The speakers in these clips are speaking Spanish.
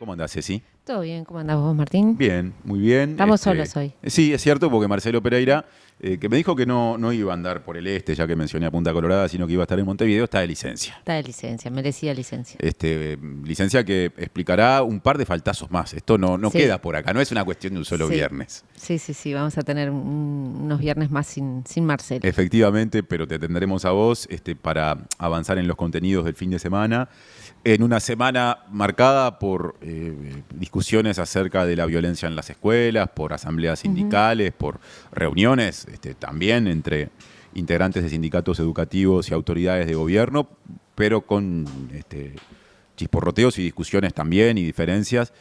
¿Cómo andás, Ceci? Todo bien, ¿cómo andás vos, Martín? Bien, muy bien. Estamos solos hoy. Sí, es cierto, porque Marcelo Pereira, que me dijo que no iba a andar por el este, ya que mencioné a Punta Colorada, sino que iba a estar en Montevideo, está de licencia. Está de licencia, merecida licencia. Licencia que explicará un par de faltazos más. Esto no Sí. queda por acá, no es una cuestión de un solo Sí. viernes. Sí, vamos a tener unos viernes más sin Marcelo. Efectivamente, pero te tendremos a vos para avanzar en los contenidos del fin de semana. En una semana marcada por discusiones acerca de la violencia en las escuelas, por asambleas sindicales, por reuniones también entre integrantes de sindicatos educativos y autoridades de gobierno, pero con chisporroteos y discusiones también y diferencias,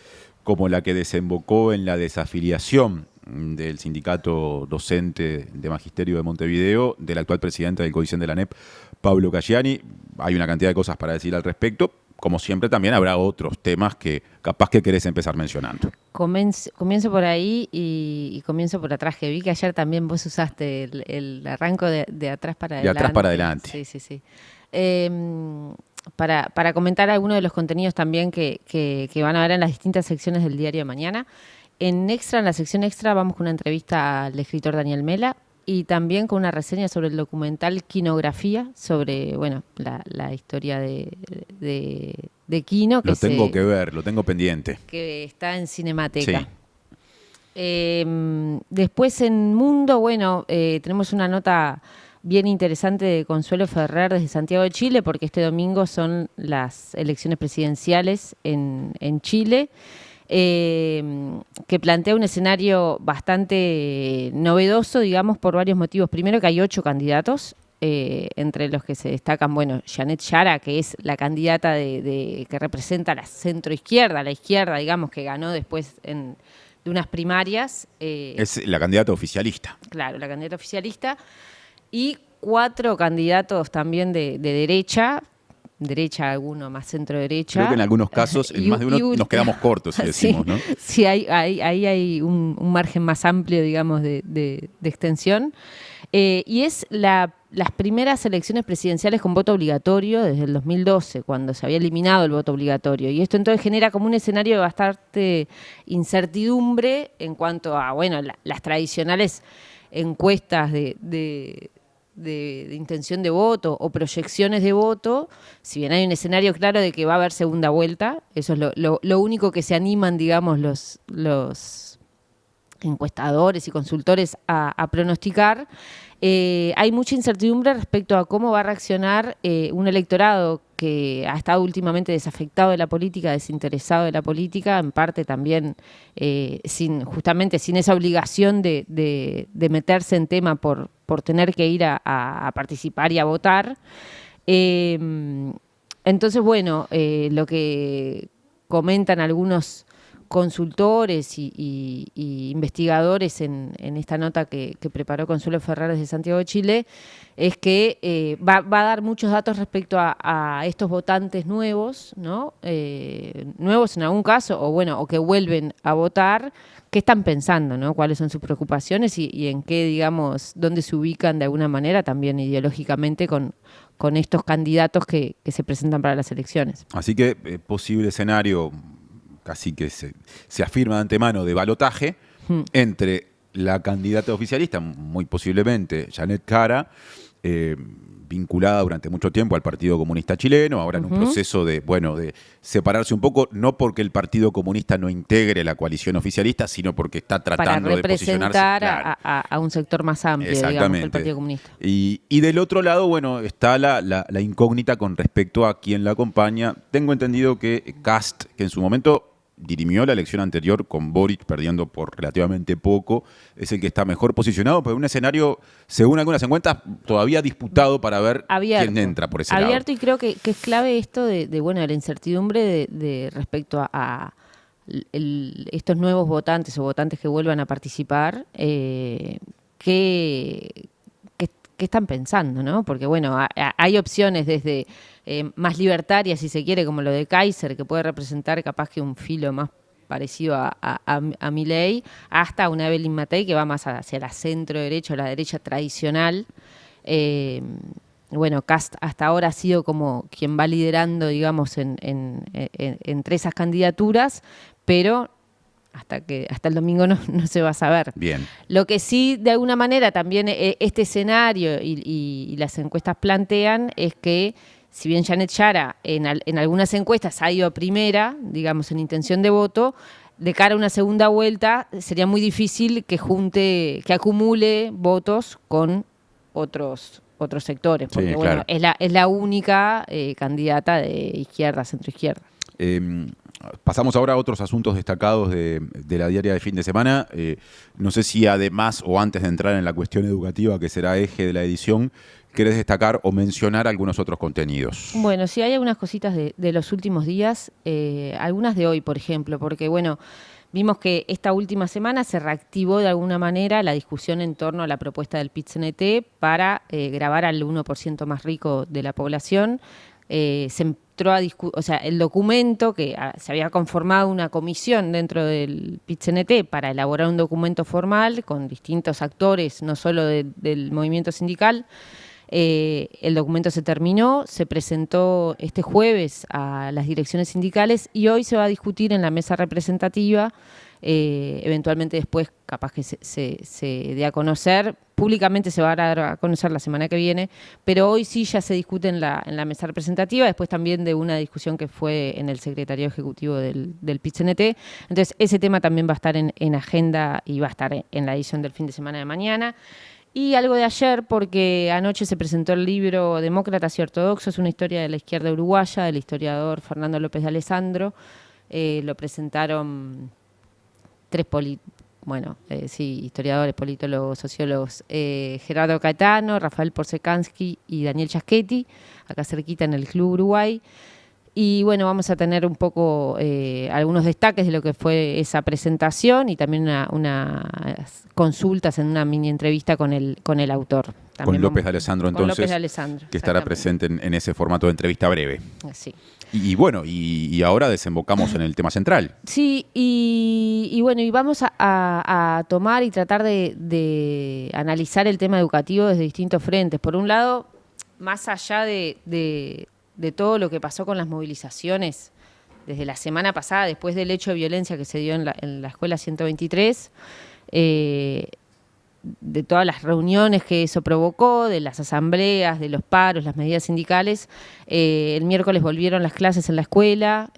como la que desembocó en la desafiliación del sindicato docente de Magisterio de Montevideo, del actual presidente del CODICEN de la ANEP, Pablo Caggiani. Hay una cantidad de cosas para decir al respecto. Como siempre, también habrá otros temas que capaz que querés empezar mencionando. Comienzo por ahí y comienzo por atrás, que vi que ayer también vos usaste el arranco de atrás para adelante. De atrás para adelante. Sí. Para comentar algunos de los contenidos también que van a ver en las distintas secciones del diario de mañana. En la sección extra, vamos con una entrevista al escritor Daniel Mela y también con una reseña sobre el documental Quinografía, sobre la historia de Quino. Lo tengo que ver, lo tengo pendiente. Que está en Cinemateca. Sí. Después en Mundo, tenemos una nota bien interesante de Consuelo Ferrer desde Santiago de Chile, porque este domingo son las elecciones presidenciales en Chile. Que plantea un escenario bastante novedoso, digamos, por varios motivos. Primero, que hay 8 candidatos, entre los que se destacan, Janet Jara, que es la candidata que representa la centroizquierda, la izquierda, digamos, que ganó después de unas primarias. Es la candidata oficialista. Claro, la candidata oficialista. Y 4 candidatos también de derecha, alguno más centro-derecha. Creo que en algunos casos, en más de uno, nos quedamos cortos, si decimos, ¿no? Sí, ahí hay un margen más amplio, digamos, de extensión. Y es las primeras elecciones presidenciales con voto obligatorio desde el 2012, cuando se había eliminado el voto obligatorio. Y esto entonces genera como un escenario de bastante incertidumbre en cuanto a, las tradicionales encuestas de intención de voto o proyecciones de voto. Si bien hay un escenario claro de que va a haber segunda vuelta, eso es lo único que se animan, digamos, los encuestadores y consultores a pronosticar. Hay mucha incertidumbre respecto a cómo va a reaccionar un electorado que ha estado últimamente desafectado de la política, desinteresado de la política, en parte también sin esa obligación de meterse en tema por tener que ir a participar y a votar. Entonces, lo que comentan algunos consultores y investigadores en esta nota que preparó Consuelo Ferrer desde Santiago de Chile es que va a dar muchos datos respecto a estos votantes nuevos, ¿no? Nuevos en algún caso, o que vuelven a votar, qué están pensando, ¿no? Cuáles son sus preocupaciones y en qué, digamos, dónde se ubican de alguna manera también ideológicamente con estos candidatos que se presentan para las elecciones. Así que posible escenario casi que se afirma de antemano de balotaje entre la candidata oficialista, muy posiblemente Janet Jara, vinculada durante mucho tiempo al Partido Comunista Chileno, ahora en un proceso de separarse un poco, no porque el Partido Comunista no integre la coalición oficialista, sino porque está tratando de posicionarse. Para representar a un sector más amplio, digamos, del Partido Comunista. Y del otro lado, está la incógnita con respecto a quién la acompaña. Tengo entendido que Kast, que en su momento dirimió la elección anterior con Boric perdiendo por relativamente poco, es el que está mejor posicionado, pero en un escenario, según algunas encuestas, todavía disputado para ver quién entra por ese lado. Abierto, y creo que es clave esto de la incertidumbre de respecto a estos nuevos votantes o votantes que vuelvan a participar, qué están pensando, ¿no? Porque, hay opciones desde más libertarias, si se quiere, como lo de Kaiser, que puede representar capaz que un filo más parecido a Milei, hasta una Evelyn Matei que va más hacia la centro derecha o la derecha tradicional. bueno, Kast hasta ahora ha sido como quien va liderando, digamos, entre esas candidaturas, pero hasta el domingo no se va a saber. Bien. Lo que sí, de alguna manera, también este escenario y las encuestas plantean es que, si bien Janet Jara en algunas encuestas ha ido a primera, digamos, en intención de voto, de cara a una segunda vuelta sería muy difícil que acumule votos con otros sectores, porque Sí, claro. es la única candidata de izquierda, centroizquierda. Pasamos ahora a otros asuntos destacados de la diaria de fin de semana. No sé si además o antes de entrar en la cuestión educativa, que será eje de la edición, querés destacar o mencionar algunos otros contenidos. Bueno, sí hay algunas cositas de los últimos días, algunas de hoy, por ejemplo, porque bueno, vimos que esta última semana se reactivó de alguna manera la discusión en torno a la propuesta del PIT-CNT para gravar al 1% más rico de la población. Se entró a o sea, el documento que se había conformado una comisión dentro del PIT-CNT para elaborar un documento formal con distintos actores, no solo del movimiento sindical. El documento se terminó, se presentó este jueves a las direcciones sindicales y hoy se va a discutir en la mesa representativa. Eventualmente después capaz que se dé a conocer, públicamente se va a dar a conocer la semana que viene, pero hoy sí ya se discute en la mesa representativa, después también de una discusión que fue en el secretariado ejecutivo del PIT-CNT. Entonces ese tema también va a estar en agenda y va a estar en la edición del fin de semana de mañana. Y algo de ayer, porque anoche se presentó el libro Demócratas y Ortodoxos, una historia de la izquierda uruguaya, del historiador Fernando López de Alessandro. Lo presentaron tres historiadores, politólogos, sociólogos, Gerardo Caetano, Rafael Porsekansky y Daniel Chaschetti, acá cerquita en el Club Uruguay. Y bueno, vamos a tener un poco algunos destaques de lo que fue esa presentación y también unas consultas en una mini entrevista con el autor. También con López de Alessandro, entonces, López de Alessandro, que estará presente en ese formato de entrevista breve. Sí. Y bueno, y ahora desembocamos en el tema central. Sí, y bueno, y vamos a tomar y tratar de analizar el tema educativo desde distintos frentes. Por un lado, más allá de todo lo que pasó con las movilizaciones desde la semana pasada, después del hecho de violencia que se dio en la escuela 123, de todas las reuniones que eso provocó, de las asambleas, de los paros, las medidas sindicales. El miércoles volvieron las clases en la escuela.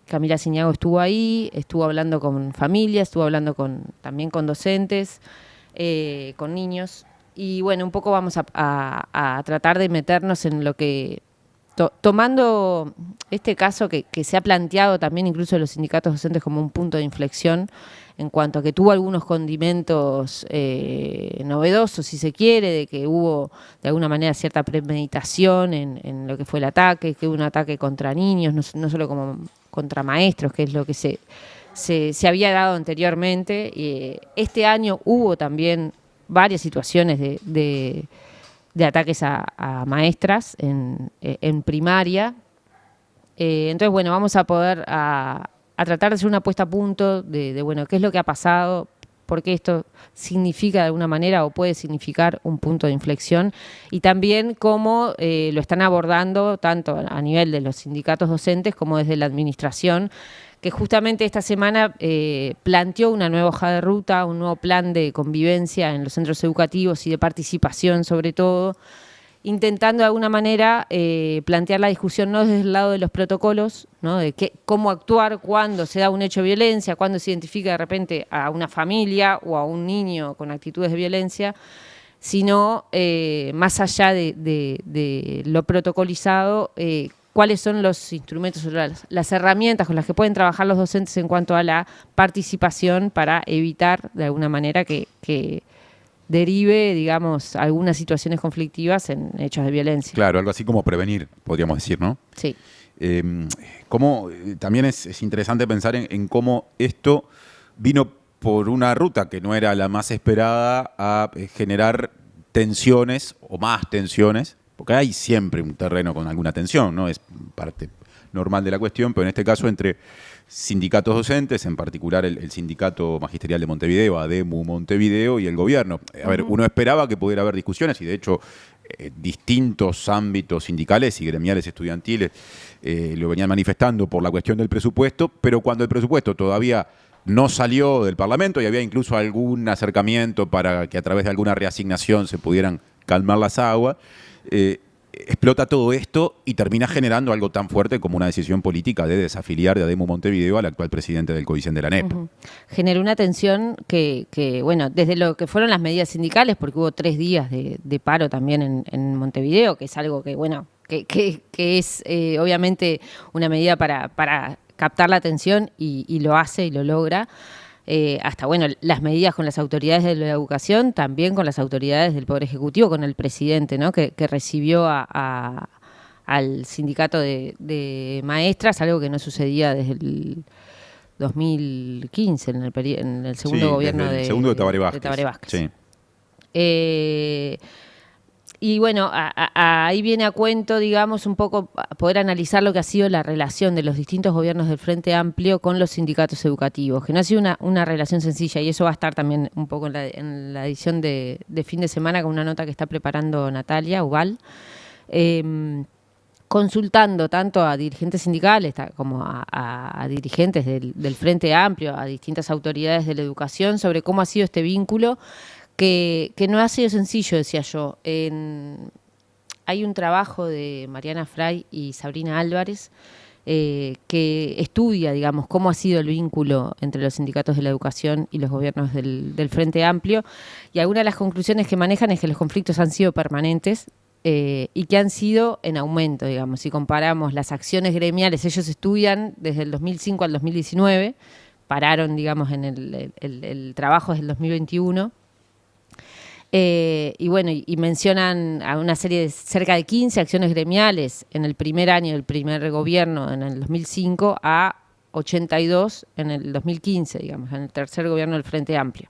Camila Ciñago estuvo ahí, estuvo hablando con familias, estuvo hablando también con docentes, con niños. Y bueno, un poco vamos a tratar de meternos en lo que... tomando este caso que se ha planteado también incluso en los sindicatos docentes como un punto de inflexión en cuanto a que tuvo algunos condimentos novedosos, si se quiere, de que hubo de alguna manera cierta premeditación en lo que fue el ataque, que hubo un ataque contra niños, no solo como contra maestros, que es lo que se había dado anteriormente. Este año hubo también varias situaciones de ataques a maestras en primaria. Entonces, bueno, vamos a poder a tratar de hacer una puesta a punto de bueno, qué es lo que ha pasado, por qué esto significa de alguna manera o puede significar un punto de inflexión, y también cómo lo están abordando tanto a nivel de los sindicatos docentes como desde la administración, que justamente esta semana planteó una nueva hoja de ruta, un nuevo plan de convivencia en los centros educativos y de participación sobre todo, intentando de alguna manera plantear la discusión no desde el lado de los protocolos, ¿no? De cómo actuar cuando se da un hecho de violencia, cuando se identifica de repente a una familia o a un niño con actitudes de violencia, sino más allá de lo protocolizado, cuáles son los instrumentos, las herramientas con las que pueden trabajar los docentes en cuanto a la participación para evitar de alguna manera que derive, digamos, algunas situaciones conflictivas en hechos de violencia. Claro, algo así como prevenir, podríamos decir, ¿no? Sí. También es interesante pensar en cómo esto vino por una ruta que no era la más esperada a generar tensiones o más tensiones, porque hay siempre un terreno con alguna tensión, ¿no? Es parte normal de la cuestión, pero en este caso entre sindicatos docentes, en particular el Sindicato Magisterial de Montevideo, ADEMU Montevideo, y el gobierno. A ver, uno esperaba que pudiera haber discusiones y de hecho distintos ámbitos sindicales y gremiales estudiantiles lo venían manifestando por la cuestión del presupuesto, pero cuando el presupuesto todavía no salió del Parlamento y había incluso algún acercamiento para que a través de alguna reasignación se pudieran calmar las aguas, explota todo esto y termina generando algo tan fuerte como una decisión política de desafiliar de ADEMU Montevideo al actual presidente del CODICEN de la ANEP. Generó una tensión que, bueno, desde lo que fueron las medidas sindicales, porque hubo 3 días de paro también en Montevideo, que es algo que, bueno, que es obviamente una medida para captar la atención y lo hace y lo logra. Hasta, bueno, las medidas con las autoridades de la educación, también con las autoridades del Poder Ejecutivo, con el presidente, ¿no? que recibió al sindicato de maestras, algo que no sucedía desde el 2015, en el segundo gobierno el segundo de Tabaré Vázquez. Sí. Y bueno, ahí viene a cuento, digamos, un poco poder analizar lo que ha sido la relación de los distintos gobiernos del Frente Amplio con los sindicatos educativos, que no ha sido una relación sencilla, y eso va a estar también un poco en la edición de fin de semana con una nota que está preparando Natalia Ubal, consultando tanto a dirigentes sindicales como a dirigentes del Frente Amplio, a distintas autoridades de la educación, sobre cómo ha sido este vínculo, que no ha sido sencillo, decía yo. Hay un trabajo de Mariana Fray y Sabrina Álvarez que estudia, digamos, cómo ha sido el vínculo entre los sindicatos de la educación y los gobiernos del Frente Amplio, y algunas de las conclusiones que manejan es que los conflictos han sido permanentes y que han sido en aumento, digamos. Si comparamos las acciones gremiales, ellos estudian desde el 2005 al 2019, pararon, digamos, en el trabajo desde el 2021. Y bueno, y mencionan a una serie de cerca de 15 acciones gremiales en el primer año del primer gobierno, en el 2005, a 82 en el 2015, digamos, en el tercer gobierno del Frente Amplio.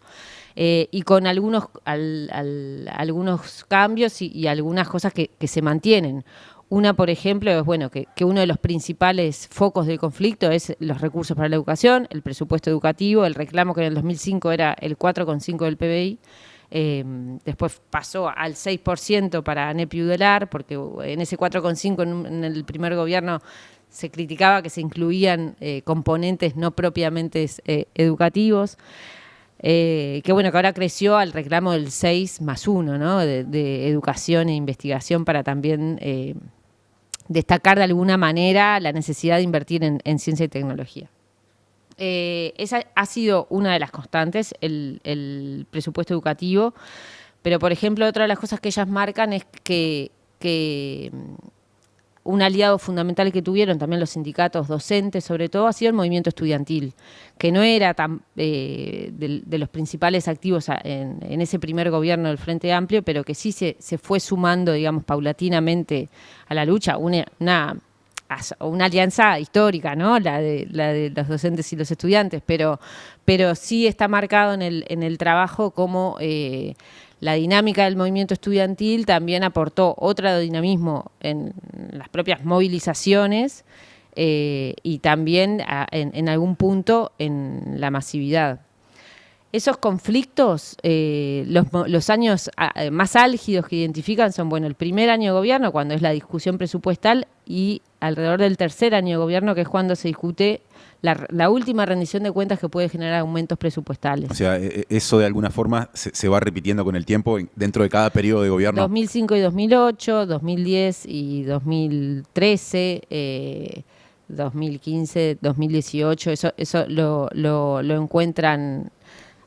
Y con algunos cambios y algunas cosas que se mantienen. Una, por ejemplo, es bueno que uno de los principales focos del conflicto es los recursos para la educación, el presupuesto educativo, el reclamo que en el 2005 era el 4,5 del PBI. Después pasó al 6% para ANEP y UDELAR, porque en ese 4,5 en el primer gobierno se criticaba que se incluían componentes no propiamente educativos, que bueno, que ahora creció al reclamo del 6+1, ¿no? de educación e investigación, para también destacar de alguna manera la necesidad de invertir en ciencia y tecnología. Esa ha sido una de las constantes, el presupuesto educativo, pero por ejemplo otra de las cosas que ellas marcan es que un aliado fundamental que tuvieron también los sindicatos docentes, sobre todo, ha sido el movimiento estudiantil, que no era tan de los principales activos en ese primer gobierno del Frente Amplio, pero que sí se fue sumando, digamos, paulatinamente a la lucha, una alianza histórica, ¿no? La de los docentes y los estudiantes, pero sí está marcado en el trabajo como la dinámica del movimiento estudiantil también aportó otro dinamismo en las propias movilizaciones y también en algún punto en la masividad. Esos conflictos, los años más álgidos que identifican son, bueno, el primer año de gobierno, cuando es la discusión presupuestal, y alrededor del tercer año de gobierno, que es cuando se discute la última rendición de cuentas que puede generar aumentos presupuestales. O sea, eso de alguna forma se va repitiendo con el tiempo dentro de cada periodo de gobierno. 2005 y 2008, 2010 y 2013, 2015, 2018, eso lo encuentran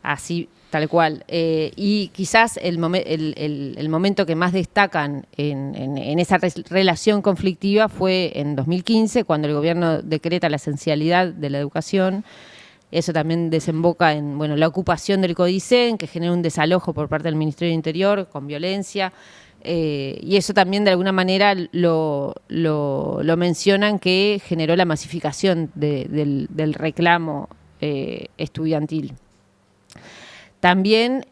así, tal cual. Y quizás el momento que más destacan en esa relación conflictiva fue en 2015, cuando el gobierno decreta la esencialidad de la educación. Eso también desemboca en, bueno, la ocupación del CODICEN, que genera un desalojo por parte del Ministerio del Interior con violencia. Y eso también de alguna manera lo mencionan, que generó la masificación del reclamo estudiantil. También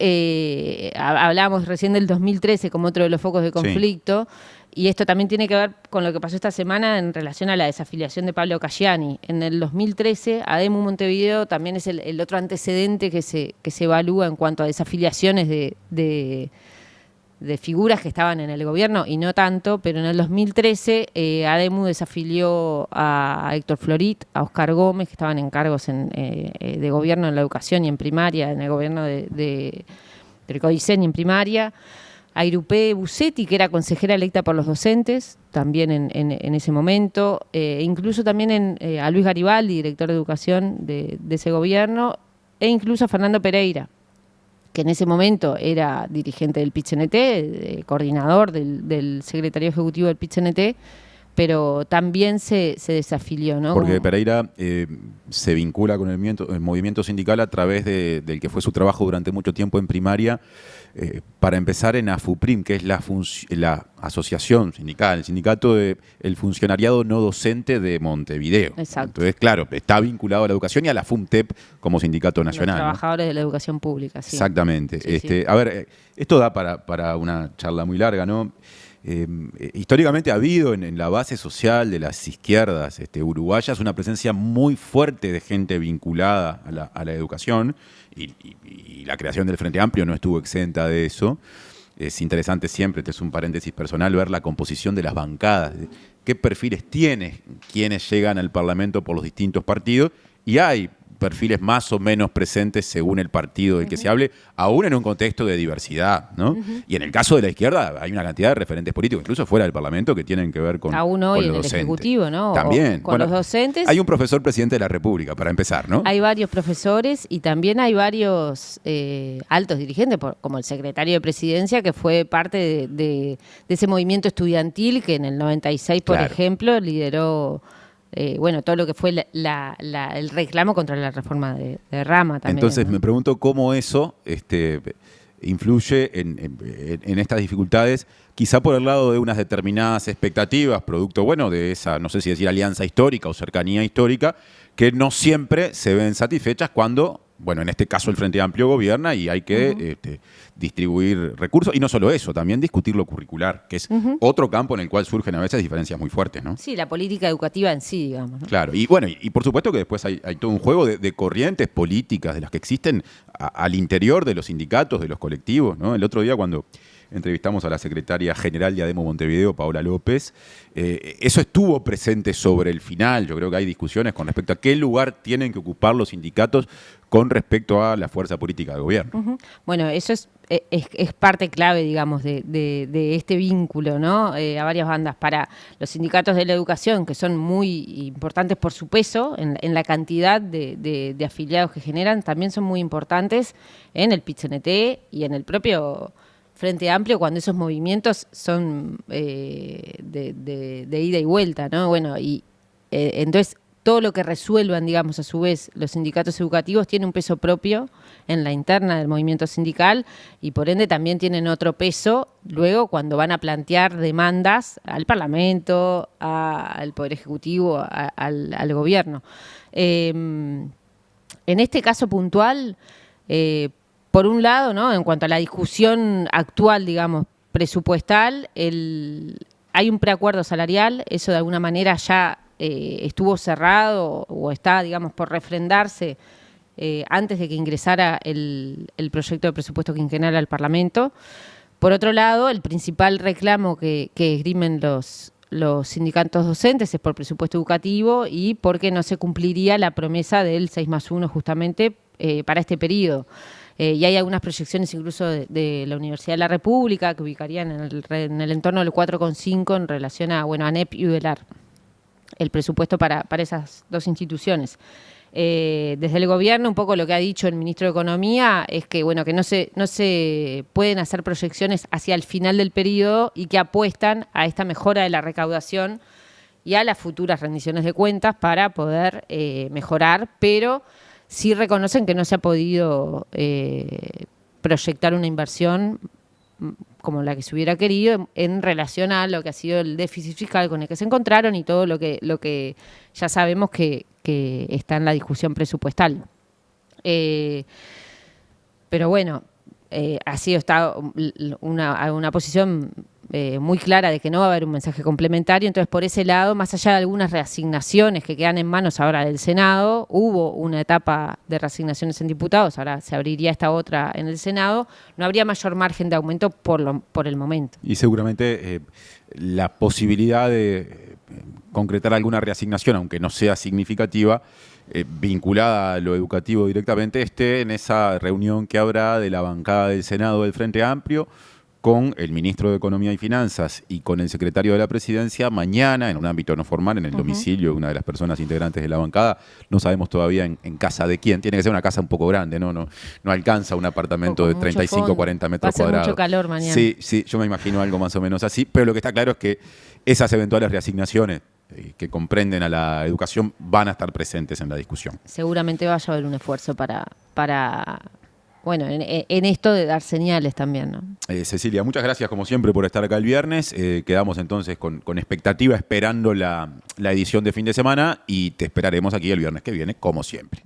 hablábamos recién del 2013 como otro de los focos de conflicto, sí. Y esto también tiene que ver con lo que pasó esta semana en relación a la desafiliación de Pablo Caggiani. En el 2013, ADEMU Montevideo también es el otro antecedente que se evalúa en cuanto a desafiliaciones de de figuras que estaban en el gobierno y no tanto, pero en el 2013 ADEMU desafilió a Héctor Florit, a Oscar Gómez, que estaban en cargos de gobierno en la educación y en primaria, en el gobierno del CODICEN y en primaria, a Irupé Bucetti, que era consejera electa por los docentes, también en ese momento, incluso también a Luis Garibaldi, director de educación de ese gobierno, e incluso a Fernando Pereira, que en ese momento era dirigente del PIT-CNT, coordinador del secretario ejecutivo del PIT-CNT, pero también se desafilió, ¿no? Porque Pereira se vincula con el movimiento sindical a través del que fue su trabajo durante mucho tiempo en primaria, para empezar en AFUPRIM, que es la asociación sindical, el sindicato del funcionariado no docente de Montevideo. Exacto. Entonces, claro, está vinculado a la educación y a la FUMTEP como sindicato nacional. Los trabajadores, ¿no?, de la educación pública, sí. Exactamente. Sí. A ver, esto da para una charla muy larga, ¿no? Históricamente ha habido en la base social de las izquierdas uruguayas una presencia muy fuerte de gente vinculada a la educación, y la creación del Frente Amplio no estuvo exenta de eso. Es interesante siempre, este es un paréntesis personal, ver la composición de las bancadas, qué perfiles tiene quienes llegan al Parlamento por los distintos partidos, y hay perfiles más o menos presentes según el partido del que se hable, aún en un contexto de diversidad, ¿no? Y en el caso de la izquierda hay una cantidad de referentes políticos, incluso fuera del Parlamento, que tienen que ver con aún hoy con en los el docentes. Ejecutivo, ¿no? También. Con los docentes. Hay un profesor presidente de la República, para empezar, ¿no? Hay varios profesores y también hay varios altos dirigentes, como el secretario de Presidencia, que fue parte de ese movimiento estudiantil que en el 96, por ejemplo, lideró todo lo que fue el reclamo contra la reforma de Rama también. Entonces, ¿no? me pregunto cómo eso influye en estas dificultades, quizá por el lado de unas determinadas expectativas, producto, de esa, no sé si decir alianza histórica o cercanía histórica, que no siempre se ven satisfechas cuando, en este caso el Frente Amplio gobierna y hay que distribuir recursos. Y no solo eso, también discutir lo curricular, que es otro campo en el cual surgen a veces diferencias muy fuertes, ¿no? Sí, la política educativa en sí, digamos, ¿no? Claro, y por supuesto que después hay todo un juego de corrientes políticas de las que existen al interior de los sindicatos, de los colectivos, ¿no? El otro día cuando entrevistamos a la secretaria general de ADEMU Montevideo, Paola López, eso estuvo presente sobre el final. Yo creo que hay discusiones con respecto a qué lugar tienen que ocupar los sindicatos con respecto a la fuerza política del gobierno. Bueno, eso es parte clave, digamos, de este vínculo, ¿no? A varias bandas. Para los sindicatos de la educación, que son muy importantes por su peso, en la cantidad de afiliados que generan, también son muy importantes en el PIT-CNT y en el propio Frente Amplio, cuando esos movimientos son de ida y vuelta, ¿no? Entonces todo lo que resuelvan, digamos, a su vez, los sindicatos educativos tiene un peso propio en la interna del movimiento sindical y por ende también tienen otro peso luego cuando van a plantear demandas al Parlamento, al Poder Ejecutivo, al gobierno. En este caso puntual, por un lado, ¿no?, en cuanto a la discusión actual, digamos, presupuestal, hay un preacuerdo salarial, eso de alguna manera ya estuvo cerrado o está, digamos, por refrendarse antes de que ingresara el proyecto de presupuesto quinquenal al Parlamento. Por otro lado, el principal reclamo que esgrimen los sindicatos docentes es por presupuesto educativo y porque no se cumpliría la promesa del 6+1 justamente para este periodo. Y hay algunas proyecciones incluso de la Universidad de la República que ubicarían en el entorno del 4,5 en relación a ANEP y UDELAR, el presupuesto para esas dos instituciones. Desde el gobierno, un poco lo que ha dicho el ministro de Economía es que, que no se pueden hacer proyecciones hacia el final del periodo y que apuestan a esta mejora de la recaudación y a las futuras rendiciones de cuentas para poder mejorar, pero sí reconocen que no se ha podido proyectar una inversión como la que se hubiera querido en relación a lo que ha sido el déficit fiscal con el que se encontraron y todo lo que ya sabemos que está en la discusión presupuestal. Pero ha sido una posición muy clara de que no va a haber un mensaje complementario. Entonces, por ese lado, más allá de algunas reasignaciones que quedan en manos ahora del Senado, hubo una etapa de reasignaciones en diputados, ahora se abriría esta otra en el Senado, no habría mayor margen de aumento por el momento. Y seguramente la posibilidad de concretar alguna reasignación, aunque no sea significativa, vinculada a lo educativo directamente, esté en esa reunión que habrá de la bancada del Senado del Frente Amplio con el ministro de Economía y Finanzas y con el secretario de la Presidencia mañana, en un ámbito no formal, en el domicilio de una de las personas integrantes de la bancada. No sabemos todavía en casa de quién. Tiene que ser una casa un poco grande, no alcanza un apartamento de 35 o 40 metros cuadrados. Va a ser mucho calor mañana. Sí, yo me imagino algo más o menos así, pero lo que está claro es que esas eventuales reasignaciones que comprenden a la educación van a estar presentes en la discusión. Seguramente vaya a haber un esfuerzo para bueno, en esto de dar señales también, ¿no? Cecilia, muchas gracias como siempre por estar acá el viernes. Quedamos entonces con expectativa esperando la edición de fin de semana y te esperaremos aquí el viernes que viene como siempre.